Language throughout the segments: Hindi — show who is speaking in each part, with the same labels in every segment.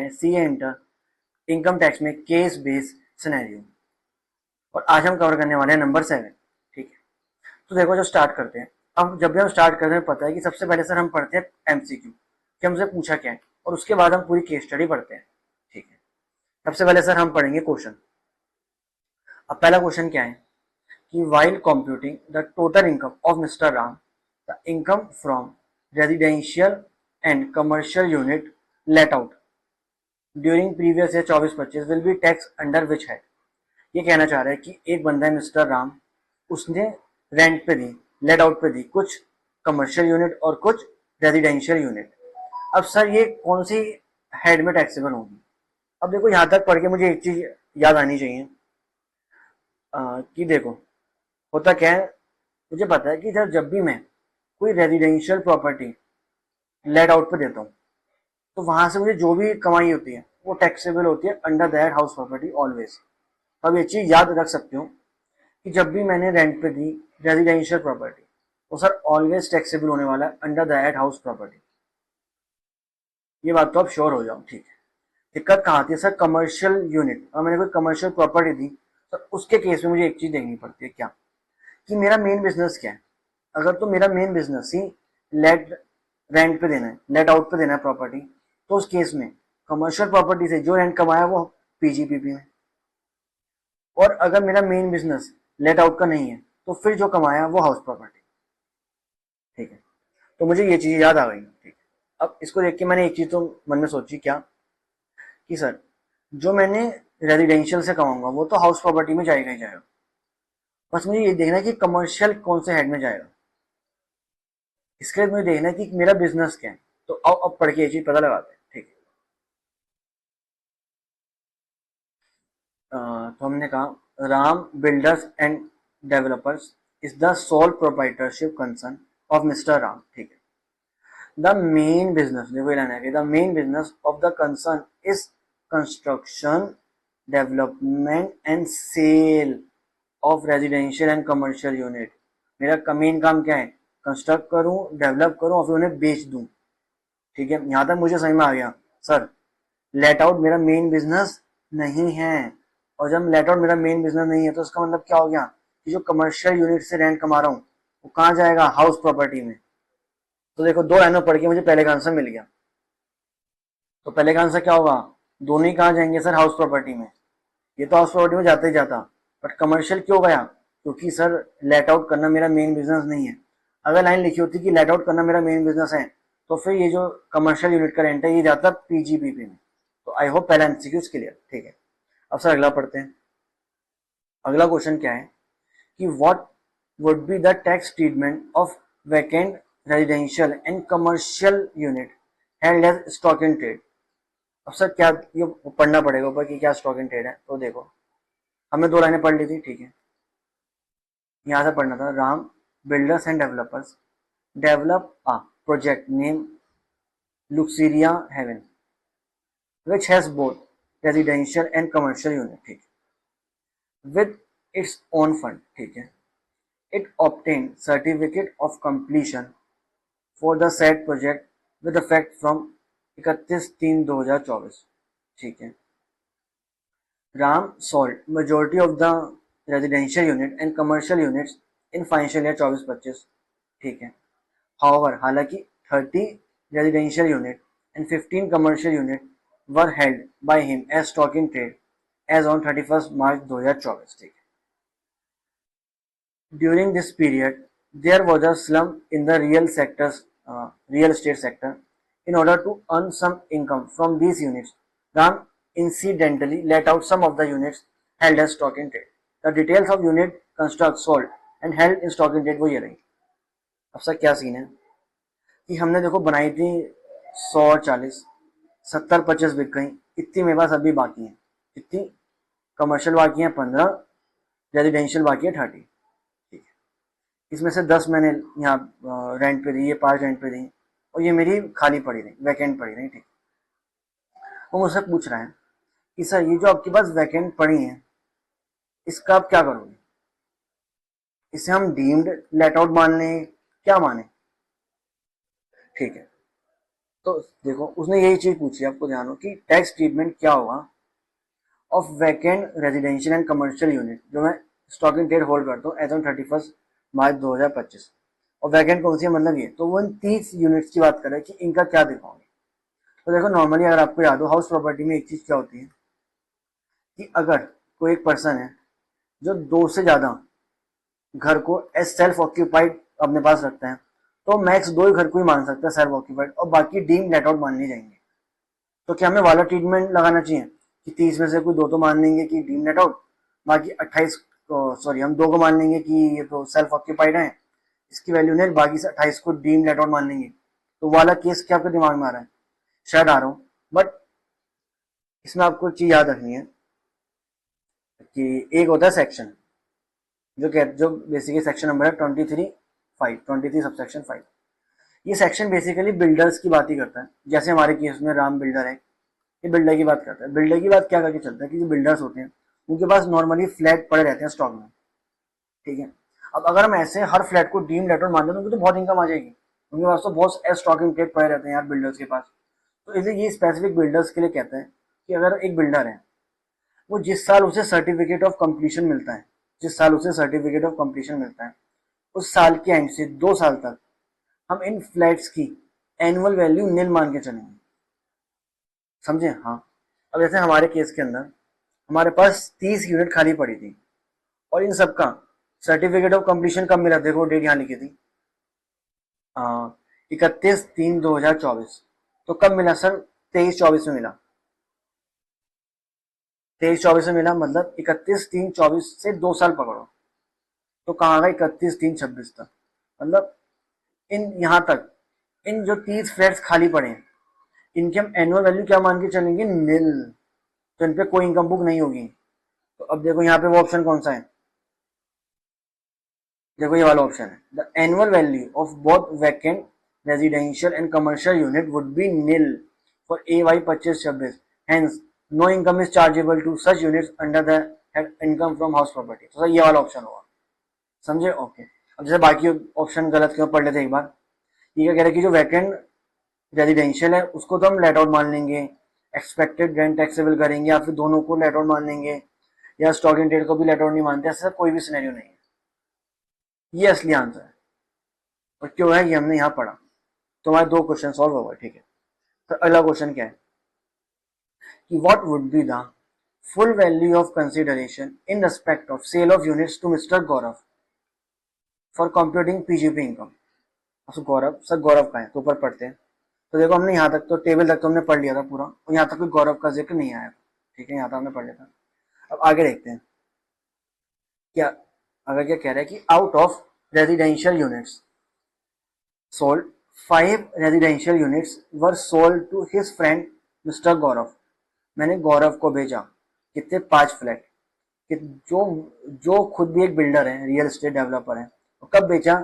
Speaker 1: है सी एंटर इनकम टैक्स में केस बेस्ड सिनेरियो, और आज हम कवर करने वाले हैं नंबर 7। ठीक है, तो देखो जो स्टार्ट करते हैं। अब जब भी हम स्टार्ट करते हैं पता है कि सबसे पहले सर हम पढ़ते हैं एमसीक्यू कि हमसे पूछा क्या है, और उसके बाद हम पूरी केस स्टडी पढ़ते हैं। ठीक है, सबसे पहले सर हम पढ़ेंगे क्वेश्चन। अब पहला क्वेश्चन क्या है कि while computing the total income of Mr. Ram, the income from residential and commercial unit let out during previous year 24-25 will be taxed under which head? ये कहना चाह रहा है कि एक बंदा है मिस्टर राम, उसने रेंट पे दी, लेट आउट पे दी कुछ कमर्शियल यूनिट और कुछ रेजिडेंशियल यूनिट। अब सर ये कौन सी हेड में टैक्सेबल होगी? अब देखो यहाँ तक पढ़ के मुझे एक चीज याद आनी चाहिए कि देखो होता क्या है, मुझे पता है कि जब भी मैं कोई रेजिडेंशियल प्रॉपर्टी लेट आउट पे देता हूँ तो वहां से मुझे जो भी कमाई होती है वो टैक्सेबल होती है under that house property always. अब ये चीज याद रख सकते हो कि जब भी मैंने रेंट पे दी रेजिडेंशियल प्रॉपर्टी तो सर ऑलवेज टैक्सेबल होने वाला है अंडर दैट हाउस प्रॉपर्टी। ये बात तो आप श्योर हो जाओ। ठीक है, दिक्कत कहाँ आती है सर? कमर्शियल यूनिट, और मैंने कोई कमर्शियल प्रॉपर्टी दी तो उसके केस में मुझे एक चीज देखनी पड़ती है, क्या कि मेरा मेन बिजनेस क्या है। अगर तो मेरा मेन बिजनेस ही लेट रेंट पे देना है, लेट आउट पे देना है प्रॉपर्टी, तो उस केस में कमर्शियल प्रॉपर्टी से जो रेंट कमाया वो पीजीपीपी में, और अगर मेरा मेन बिजनेस लेट आउट का नहीं है तो फिर जो कमाया वो हाउस प्रॉपर्टी। ठीक है, तो मुझे ये चीज याद आ गई। ठीक है, अब इसको देख के मैंने एक चीज तो मन में सोची, क्या कि सर जो मैंने रेजिडेंशियल से कमाऊंगा वो तो हाउस प्रॉपर्टी में जाएगा ही जाएगा, बस मुझे ये देखना है कि कमर्शियल कौन से हेड में जाएगा। इसके लिए मुझे देखना है कि मेरा बिजनेस क्या है। तो अब पढ़ के ये चीज पता लगाते हैं। ठीक है, तो हमने कहा Ram builders and developers is the sole proprietorship concern of mister Ram. ठीक है, द मेन बिजनेस, देखो ये है कि the main business of the concern is construction development and sale of residential and commercial unit. मेरा मेन काम क्या है? कंस्ट्रक्ट करूं, डेवलप करूं और फिर उन्हें बेच दूं। ठीक है, यहां तक मुझे समझ में आ गया। सर लेट आउट मेरा मेन बिजनेस नहीं है, और जब लेट आउट मेरा मेन बिजनेस नहीं है तो उसका मतलब क्या हो गया कि जो कमर्शियल यूनिट से रेंट कमा रहा हूँ वो कहाँ जाएगा? हाउस प्रॉपर्टी में। तो देखो दो लाइनों पढ़ के मुझे पहले का आंसर मिल गया। तो पहले का आंसर क्या होगा? दोनों ही कहाँ जाएंगे सर? हाउस प्रॉपर्टी में। ये तो हाउस प्रॉपर्टी में जाता ही जाता, बट कमर्शियल क्यों गया? क्योंकि सर लेट आउट करना मेरा मेन बिजनेस नहीं है। अगर लाइन लिखी होती कि लेट आउट करना मेरा मेन बिजनेस है तो फिर ये जो कमर्शियल यूनिट का रेंट है ये जाता पीजीपीपी में। तो आई होप पहला एमसीक्यू क्लियर। ठीक है, अब सर अगला पढ़ते हैं। अगला क्वेश्चन क्या है कि what would be the tax treatment of vacant residential and commercial unit held as stock in trade. अब सर क्या ये पढ़ना पड़ेगा ऊपर कि क्या स्टॉक इन ट्रेड है। तो देखो हमने दो लाइनें पढ़ ली थी। ठीक है, यहाँ से पढ़ना था Ram builders and developers develop a project named Luxuria Heaven which has both residential and commercial unit। ठीक है, with its own fund। ठीक है, it obtained certificate of completion for the said project with effect from 31/3/2024। ठीक है, Ram sold majority of the residential unit and commercial units in financial year 24-25। ठीक है, however हालांकि 30 residential unit and 15 commercial unit were held by him as stock in trade as on 31st March 2024। ठीक है, during this period there was a slump in the real estate sector. In order to earn some income from these units, Ram incidentally let out some of the units held as stock in trade। The details of unit construct sold and held in stock in trade वो ये रही। अब सर क्या सीन है कि हमने देखो बनाई थी 140, 70-25 बिक गई, इतनी मेरे पास अभी बाकी है। इतनी कमर्शियल बाकी है 15, रेजिडेंशियल बाकी है 30। ठीक है, इसमें से 10 मैंने यहाँ रेंट पे दी, ये 5 रेंट पे दी, और ये मेरी खाली पड़ी रही, वैकेंट पड़ी रही। ठीक, वो मुझसे पूछ रहा है कि सर ये जो आपके पास वैकेंट पड़ी है इसका आप क्या करोगे? इसे हम डीम्ड लेट आउट मान लें, क्या माने? ठीक है, तो देखो उसने यही चीज पूछी, आपको ध्यान हो कि टैक्स ट्रीटमेंट क्या होगा of vacant residential and commercial unit जो मैं स्टॉक इन ट्रेड होल्ड करता हूँ एज ऑन 31 मार्च 2025। और वैकेंट कौन सी है, मतलब ये तो वो इन 30 यूनिट्स की बात कर रहे हैं कि इनका क्या दिखाओगे। तो देखो नॉर्मली अगर आपको याद हो हाउस प्रॉपर्टी में एक चीज क्या होती है कि अगर कोई एक पर्सन है जो दो से ज्यादा घर को एज सेल्फ ऑक्यूपाइड अपने पास रखते हैं तो मैक्स दो ही घर को ही मान सकते हैं सेल्फ ऑक्यूपाइड, और बाकी डीम लेट आउट मानने जाएंगे। तो क्या हमें वाला ट्रीटमेंट लगाना चाहिए कि 30 में से कोई दो तो मान लेंगे कि डीम लेट आउट, बाकी 28 सॉरी हम दो को मान लेंगे कि ये तो सेल्फ ऑक्यूपाइड है, इसकी वैल्यू नहीं, बाकी से 28 को डीम लेट आउट मान लेंगे। तो वाला केस क्या आपके दिमाग में आ रहा है, शायद आ रहा हूँ, बट इसमें आपको चीज याद रखनी है कि एक होता है सेक्शन जो बेसिकली सेक्शन नंबर है 23 सबसेक्शन 5। ये सेक्शन बेसिकली बिल्डर्स की बात ही करता है, जैसे हमारे केस में राम बिल्डर है, ये बिल्डर की बात करता है। बिल्डर की बात क्या करके चलता है कि जो बिल्डर्स होते हैं उनके पास नॉर्मली फ्लैट पड़े रहते हैं स्टॉक में, ठीक है। अब अगर हम ऐसे हर फ्लैट को डीम लेटर मान दें तो उनको तो बहुत इनकम आ जाएगी, उनके पास तो बहुत स्टॉक इन ट्रेड पड़े रहते हैं यार बिल्डर्स के पास। तो इसलिए ये स्पेसिफिक बिल्डर्स के लिए कहते हैं कि अगर एक बिल्डर है वो जिस साल उसे सर्टिफिकेट ऑफ कंप्लीशन मिलता है, जिस साल उसे सर्टिफिकेट ऑफ कंप्लीशन मिलता है उस साल के एंड से 2 साल तक हम इन फ्लैट्स की एनुअल वैल्यू नील मान के चलेंगे, समझे। हाँ, अब जैसे हमारे केस के अंदर हमारे पास 30 यूनिट खाली पड़ी थी और इन सबका सर्टिफिकेट ऑफ कंप्लीशन कब मिला, देखो डेट यहाँ लिखी थी 31/3/2024। तो कब मिला सर, 23-24 में मिला, 23-24 में मिला, मतलब 31/3/24 से 2 साल पकड़ो तो कहाँ गया 31/3/26 तक। मतलब इन यहाँ तक इन जो 30 फ्लैट्स खाली पड़े हैं इनकी हम एनुअल वैल्यू क्या मान के चलेंगे, नील। तो इन पे कोई इनकम बुक नहीं होगी। तो अब देखो यहाँ पे वो ऑप्शन कौन सा है, देखो ये वाला ऑप्शन है, the annual value of both vacant residential and commercial unit would be nil for AY 25-26, hence no income is chargeable to such units under the income from house property. तो ये वाला ऑप्शन होगा, समझे। ओके, अब जैसे बाकी ऑप्शन गलत क्यों पढ़ लेते एक बार। ये क्या कह रहा है कि जो वैकेंट रेजिडेंशियल है उसको तो हम लेट आउट मान लेंगे, एक्सपेक्टेड रेंट टैक्सेबल करेंगे, या फिर दोनों को लेट आउट मान लेंगे, या स्टॉक इन ट्रेड को भी लेट आउट नहीं मानते, ऐसा कोई भी सिनेरियो नहीं है। ये असली आंसर है और क्यों है ये हमने यहाँ पढ़ा। तो हमारे 2 क्वेश्चन सॉल्व हो गए, ठीक है। तो अगला क्वेश्चन क्या है कि what would be the full value of consideration in respect of sale of units to mister Gaurav for computing PGP income. Gaurav sir, Gaurav का है तो ऊपर पढ़ते हैं। तो देखो हमने यहाँ तक तो टेबल तक तो हमने पढ़ लिया था पूरा, और यहाँ तक कोई गौरव का जिक्र नहीं आया, ठीक है, यहाँ तक हमने पढ़ लिया था। अब आगे देखते हैं क्या, अगर क्या कह रहा है कि out of residential units sold 5 residential units were sold to his friend mister Gaurav. मैंने गौरव को भेजा कितने 5 फ्लैट कि जो जो खुद भी एक बिल्डर है, रियल एस्टेट डेवलपर है। तो कब बेचा,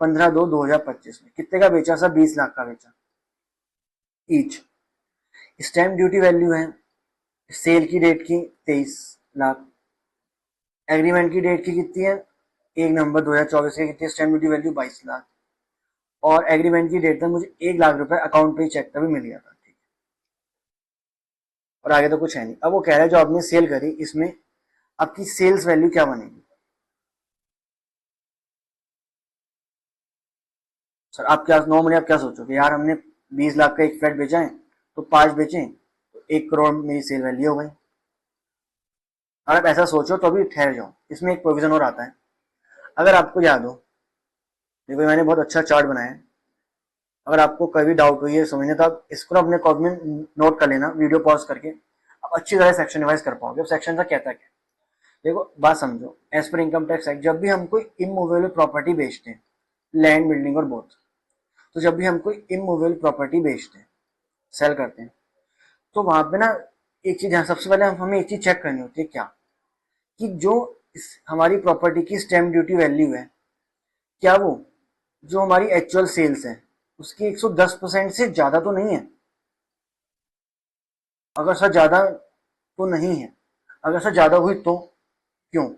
Speaker 1: 15/2/2025 में। कितने का बेचा सर, 20 लाख का बेचा ईच। स्टैम्प ड्यूटी वैल्यू है सेल की डेट की 23 लाख, एग्रीमेंट की डेट की कितनी है 1 नवंबर 2024 की, कितनी स्टैम्प ड्यूटी वैल्यू 22 लाख, और एग्रीमेंट की डेट तक मुझे 1 लाख रुपए अकाउंट पे चेक तभी मिल गया था, ठीक है। और आगे तो कुछ है नहीं। अब वो कह रहा है जो आपने सेल करी इसमें आपकी सेल्स वैल्यू क्या बनेगी। सर आप क्या नॉर्मली आप क्या सोचोगे, यार हमने 20 लाख का एक फ्लैट बेचा है तो 5 बेचे तो 1 करोड़ मेरी सेल वैल्यू हो गई। अगर आप ऐसा सोचो तो अभी ठहर जाओ, इसमें एक प्रोविजन और आता है। अगर आपको याद हो, देखो मैंने बहुत अच्छा चार्ट बनाया है, अगर आपको कभी डाउट हुई है समझने तो आप इसको ना अपने कॉपी में नोट कर लेना, वीडियो पॉज करके आप अच्छी तरह सेक्शन वाइज कर पाओगे। अब सेक्शन का कहता है क्या, देखो बात समझो। As per income tax act जब भी हम कोई इमूवेबल प्रॉपर्टी बेचते हैं, लैंड बिल्डिंग और बोथ, तो जब भी हम कोई इमूवेबल प्रॉपर्टी बेचते हैं, सेल करते हैं, तो वहां पे ना एक चीज, सबसे पहले हमें एक चीज चेक करनी होती है क्या, कि जो हमारी प्रॉपर्टी की स्टैम्प ड्यूटी वैल्यू है क्या वो जो हमारी एक्चुअल सेल्स है उसकी 110% से ज्यादा तो नहीं है। अगर सर ज्यादा तो नहीं है, अगर सर ज्यादा हुई तो क्यों,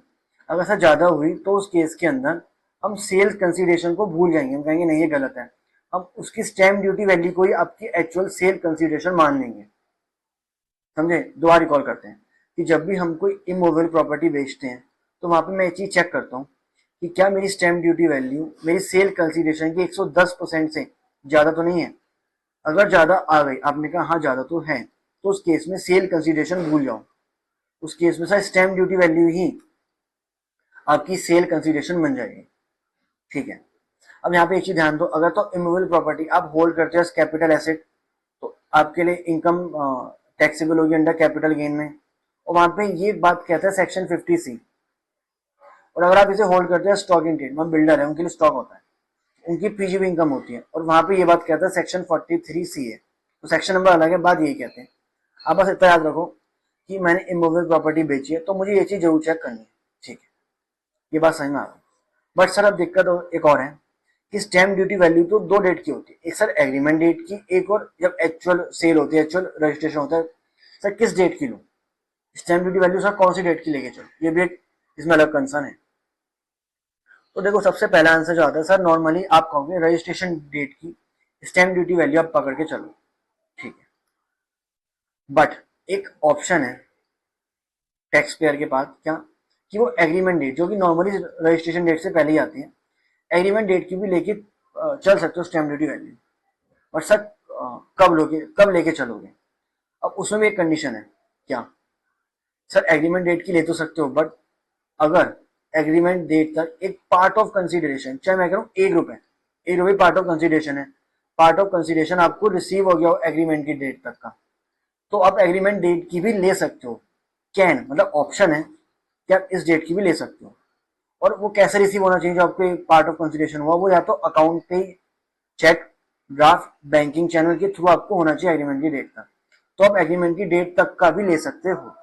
Speaker 1: अगर सर ज्यादा हुई तो उस केस के अंदर हम सेल्स कंसीडरेशन को भूल जाएंगे, हम कहेंगे नहीं ये गलत है। हम उसकी स्टैम्प ड्यूटी वैल्यू को ही आपकी एक्चुअल सेल कंसीडरेशन मान लेंगे। समझे? दोबारा रिकॉल करते हैं कि जब भी हम कोई इमूवेबल प्रॉपर्टी बेचते हैं तो वहां पे मैं एक चीज चेक करता हूँ कि क्या मेरी स्टैम्प ड्यूटी वैल्यू मेरी सेल कंसीडरेशन की 110% से ज्यादा तो नहीं है। अगर ज्यादा आ गई, आपने कहा हाँ ज्यादा तो है, तो उस केस में सेल कंसीडरेशन भूल जाओ। उस केस में सर स्टैम्प ड्यूटी वैल्यू ही आपकी सेल कंसीडरेशन बन जाएगी। ठीक है। अब यहाँ पे एक चीज ध्यान दो, अगर तो इमूवेबल प्रॉपर्टी आप होल्ड करते हो कैपिटल एसेट तो आपके लिए इनकम टैक्सेबल होगी अंडर कैपिटल गेन में, और वहां पे ये बात कहता है सेक्शन 50C। और अगर आप इसे होल्ड करते हैं स्टॉक इन ट्रेड, मतलब बिल्डर है उनके लिए स्टॉक होता है, उनकी पीजीबी इनकम होती है, और वहां पे ये बात कहता है सेक्शन 43C है, तो सेक्शन नंबर अलग है, बात यही कहते हैं। आप बस इतना याद रखो कि मैंने इमूवेबल प्रॉपर्टी बेची है तो मुझे ये चीज जरूर चेक करनी है। ठीक है, ये बात समझ में आ गई। बट सर अब दिक्कत एक और है कि स्टैम्प ड्यूटी वैल्यू तो दो डेट की होती है, एक सर एग्रीमेंट डेट की, एक और जब एक्चुअल सेल होती है, एक्चुअल रजिस्ट्रेशन होता है। सर किस डेट की लूं स्टैम्प ड्यूटी वैल्यू, सर कौन सी डेट की लेके चलो, ये भी एक इसमें अलग कंसर्न है। तो देखो सबसे पहला आंसर जो आता है सर, नॉर्मली आप कहोगे रजिस्ट्रेशन डेट की स्टैम्प ड्यूटी वैल्यू आप पकड़ के चलो। ठीक है, बट एक ऑप्शन है टैक्स पेयर के पास, क्या कि वो एग्रीमेंट डेट जो कि नॉर्मली रजिस्ट्रेशन डेट से पहले ही आती है, एग्रीमेंट डेट की भी लेके चल सकते हो स्टैम्प ड्यूटी वैल्यू। और सर कब लेके चलोगे? अब उसमें भी एक कंडीशन है, क्या सर एग्रीमेंट डेट की ले तो सकते हो, बट अगर एग्रीमेंट डेट तक एक पार्ट ऑफ कंसीडरेशन, चाहे मैं करूँ एक रुपये पार्ट ऑफ कंसीडरेशन है, पार्ट ऑफ कंसीडरेशन आपको रिसीव हो गया हो एग्रीमेंट की डेट तक का, तो आप एग्रीमेंट डेट की भी ले सकते हो। कैन मतलब ऑप्शन है कि आप इस डेट की भी ले सकते हो। और वो कैसे रिसीव होना चाहिए जो आपको पार्ट ऑफ कंसीडरेशन हुआ, वो या तो अकाउंट पे चेक ड्राफ्ट बैंकिंग चैनल के थ्रू आपको होना चाहिए एग्रीमेंट की डेट तक, तो आप एग्रीमेंट की डेट तक का भी ले सकते हो।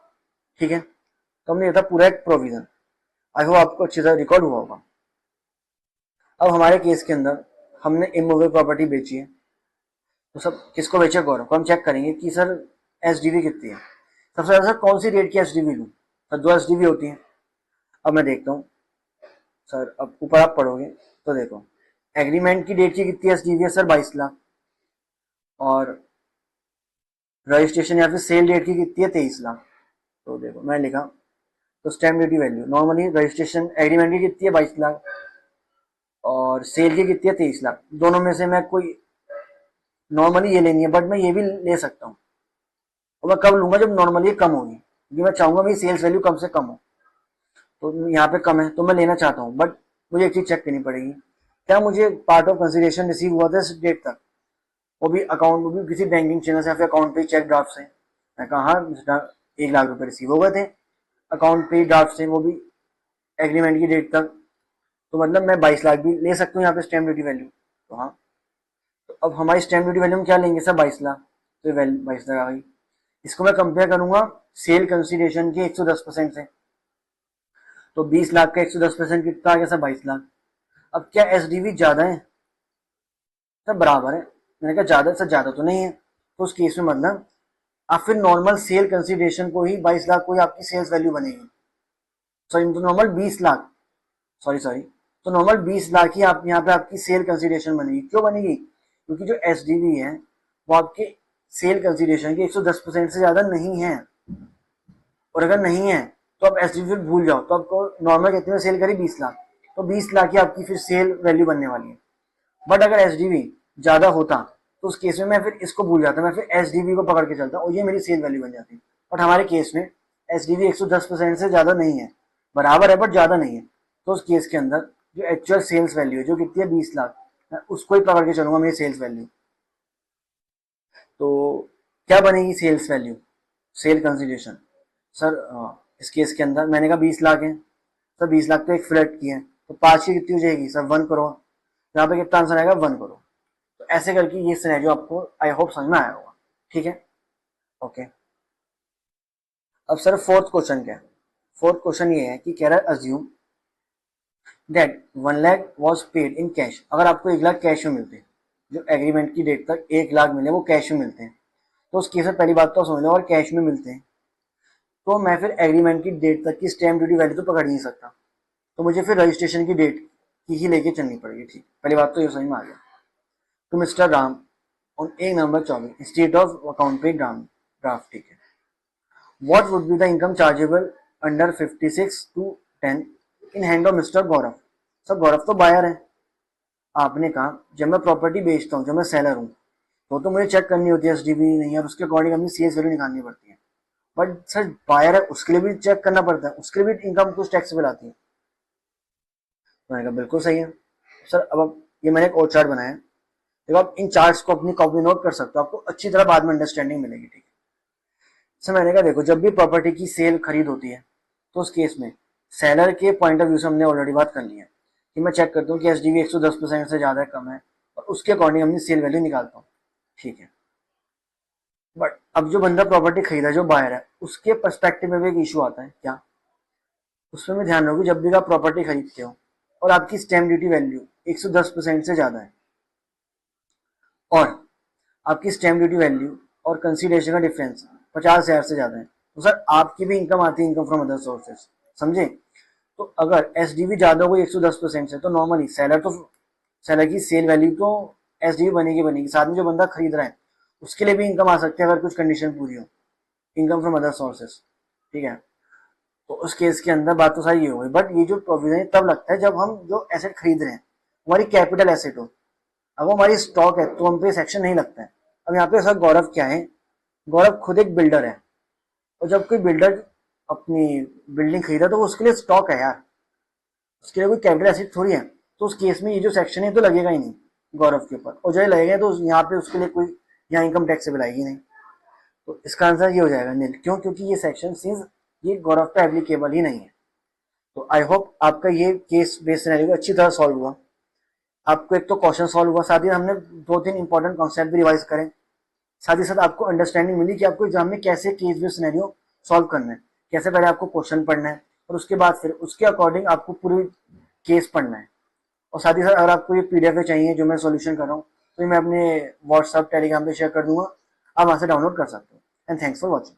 Speaker 1: ठीक है, तो हमने ये था पूरा एक प्रोविजन, आई होप आपको अच्छी तरह रिकॉर्ड हुआ होगा। अब हमारे केस के अंदर हमने इमूवेबल प्रॉपर्टी बेची है, तो सब किसको बेचा गौरव को, हम चेक करेंगे कि सर एसडीवी कितनी है। सबसे ज्यादा सर कौन सी रेट की एसडीवी लूँ? सर दो एसडीवी होती है। अब मैं देखता हूँ सर, अब ऊपर आप पढ़ोगे तो देखो एग्रीमेंट की डेट की कितनी एसडीवी है सर 22 लाख, और रजिस्ट्रेशन या फिर सेल डेट की कितनी है 23 लाख। तो देखो मैं लिखा, तो stamp duty value normally registration agreement की कितनी है 22 लाख, और सेल की कितनी है 23 लाख। दोनों में से मैं कोई नॉर्मली ये लेनी है, बट मैं ये भी ले सकता हूँ, और मैं कब लूंगा जब नॉर्मली कम होगी, क्योंकि मैं चाहूंगा मेरी सेल्स वैल्यू कम से कम हो। तो यहाँ पे कम है तो मैं लेना चाहता हूँ, बट मुझे एक चीज चेक करनी पड़ेगी, क्या मुझे पार्ट ऑफ कंसिडरेशन रिसीव हुआ था इस डेट तक, वो भी अकाउंट में भी किसी बैंकिंग चैनल से या फिर अकाउंट पे चेक ड्राफ्ट से। मैं कहा हाँ 1 लाख रुपए रिसीव हो गए थे अकाउंट पे ड्राफ्ट से, वो भी एग्रीमेंट की डेट तक, तो मतलब मैं 22 लाख भी ले सकता हूँ यहाँ पे स्टैम्प ड्यूटी वैल्यू। तो हाँ, तो अब हमारी स्टैम्प ड्यूटी वैल्यू हम क्या लेंगे सर 22 लाख, तो वैल्यू 22 लाख आ गई। इसको मैं कंपेयर करूंगा सेल कंसिडरेशन के 110% से, तो 20 लाख का 110% कितना आ गया सर 22 लाख। अब क्या एसडीवी ज्यादा है सर? बराबर है। मैंने कहा ज्यादा सर, ज्यादा तो नहीं है, तो उस केस में मतलब आप फिर नॉर्मल सेल कंसिडरेशन को ही 22 लाख को ही आपकी सेल्स वैल्यू बनेगी। सॉरी, तो नॉर्मल 20 लाख, सॉरी, तो नॉर्मल 20 लाख ही आप यहाँ पे आपकी सेल कंसिडरेशन बनेगी। क्यों बनेगी? क्योंकि जो एसडीवी है वो आपके सेल कंसिडरेशन के 110% से ज्यादा नहीं है, और अगर नहीं है तो आप एसडीवी भूल जाओ, तो आपको नॉर्मल कितने में सेल करी 20 लाख, तो 20 लाख ही आपकी फिर सेल वैल्यू बनने वाली है। बट अगर एसडीवी ज्यादा होता तो उस केस में मैं फिर इसको भूल जाता, मैं फिर एसडीवी को पकड़ के चलता और ये मेरी सेल वैल्यू बन जाती। बट हमारे केस में एसडीवी 110% से ज्यादा नहीं है, बराबर है बट ज्यादा नहीं है, तो उस केस के अंदर जो एक्चुअल सेल्स वैल्यू है जो कितनी है 20 लाख, मैं उसको ही पकड़ के चलूंगा मेरी सेल्स वैल्यू। तो क्या बनेगी sales value, sale consideration sir इस केस के अंदर मैंने कहा 20 लाख है सर, 20 लाख तो एक फ्लैट की है, तो 5 की कितनी हो जाएगी सर 1 करोड़। यहाँ पे कितना आंसर आएगा 1 करोड़। तो ऐसे करके ये सिनेरियो आपको आई होप समझ में आया होगा। ठीक है, ओके। अब सर फोर्थ क्वेश्चन क्या है? फोर्थ क्वेश्चन ये है कि कह रहा है assume that 1 lakh was paid in cash. अगर आपको 1 लाख कैश में मिलते हैं, जो एग्रीमेंट की डेट तक 1 लाख मिले वो कैश में मिलते हैं, तो उस केस में पहली बात तो समझ लो, अगर कैश में मिलते हैं तो मैं फिर एग्रीमेंट की डेट तक की स्टैम्प ड्यूटी वैल्यू तो पकड़ नहीं सकता, तो मुझे फिर रजिस्ट्रेशन की डेट की ही लेके चलनी पड़ेगी। ठीक, पहली बात तो ये समझ में आ गया। To mister Ram on 1 November 24 state of account pay draft, ठीक है। What would be the income chargeable under 56(2)(10 in hand of mister Gaurav. Sir Gaurav तो बायर है, आपने कहा जब मैं प्रॉपर्टी बेचता हूँ, जब मैं सेलर हूँ, तो मुझे चेक करनी होती है एसडीबी नहीं, और उसके अकॉर्डिंग अपनी सीएस वैल्यू निकालनी पड़ती है। बट सर बायर है, उसके लिए भी चेक करना पड़ता है, उसके लिए भी इनकम कुछ टैक्सेबल आती है। मैंने कहा बिल्कुल सही है सर। अब ये मैंने एक और चार्ट बनाया है, देखो आप इन चार्ट्स को अपनी कॉपी नोट कर सकते हो, आपको अच्छी तरह बाद में अंडरस्टैंडिंग मिलेगी, ठीक है। सर मैंने कहा देखो, जब भी प्रॉपर्टी की सेल खरीद होती है तो उस केस में सेलर के पॉइंट ऑफ व्यू से हमने ऑलरेडी बात कर ली है कि मैं चेक करता हूँ कि एसडीवी 110% से ज्यादा है, कम है, और उसके अकॉर्डिंग अपनी सेल वैल्यू निकालता हूँ, ठीक है। बट अब जो बंदा प्रॉपर्टी खरीदा, जो बायर है, उसके पर्सपेक्टिव में भी एक इशू आता है क्या, उसमें भी ध्यान रखो जब भी आप प्रॉपर्टी खरीदते हो और आपकी स्टैम्प ड्यूटी वैल्यू 110% से ज्यादा है, और आपकी स्टैम्प ड्यूटी वैल्यू और कंसीडरेशन का डिफरेंस 50,000 से ज्यादा है, तो सर आपकी भी इनकम आती है, इनकम फ्रॉम अदर सोर्सेज, समझे। तो अगर एसडीवी ज्यादा हो 110% से, तो नॉर्मली सेलर की सेल वैल्यू तो एसडीवी बनेगी बनेगी, साथ में जो बंदा खरीद रहा है उसके लिए भी इनकम आ सकती है अगर कुछ कंडीशन पूरी हो, इनकम फ्रॉम अदर सोर्सेज, ठीक है। तो उस केस के अंदर बात तो सारी ये हो गई। बट ये जो प्रोविजन तब लगता है जब हम जो एसेट खरीद रहे हैं हमारी कैपिटल एसेट हो, अब वो हमारी स्टॉक है तो हम पे सेक्शन नहीं लगता है। अब यहाँ पे सर गौरव क्या है, गौरव खुद एक बिल्डर है, और जब कोई बिल्डर अपनी बिल्डिंग खरीदा तो वो उसके लिए स्टॉक है यार, उसके लिए कोई कैपिटल एसेट थोड़ी है। तो उस केस में ये जो सेक्शन है तो लगेगा ही नहीं गौरव के ऊपर, और जो ये लगेगा तो यहाँ पे उसके लिए कोई यहाँ इनकम टैक्स से आएगी नहीं। तो इसका आंसर ये हो जाएगा नील, क्यों, क्योंकि ये सेक्शन सीज ये गौरव पे एप्लीकेबल ही नहीं है। तो आई होप आपका ये केस बेस्ड सिनेरियो अच्छी तरह सॉल्व हुआ, आपको एक तो क्वेश्चन सॉल्व हुआ, साथ ही हमने 2-3 इंपॉर्टेंट कॉन्सेप्ट भी रिवाइज करें, साथ ही साथ आपको अंडरस्टैंडिंग मिली कि आपको एग्जाम में कैसे केस बेस्ड सिनेरियो सॉल्व करना है, कैसे पहले आपको क्वेश्चन पढ़ना है और उसके बाद फिर उसके अकॉर्डिंग आपको पूरी केस पढ़ना है। और साथ ही साथ अगर आपको ये पीडीएफ चाहिए जो मैं सॉल्यूशन कर रहा हूँ, तो ये मैं अपने व्हाट्सएप टेलीग्राम पे शेयर कर दूंगा, आप वहां से डाउनलोड कर सकते हो। And thanks for watching.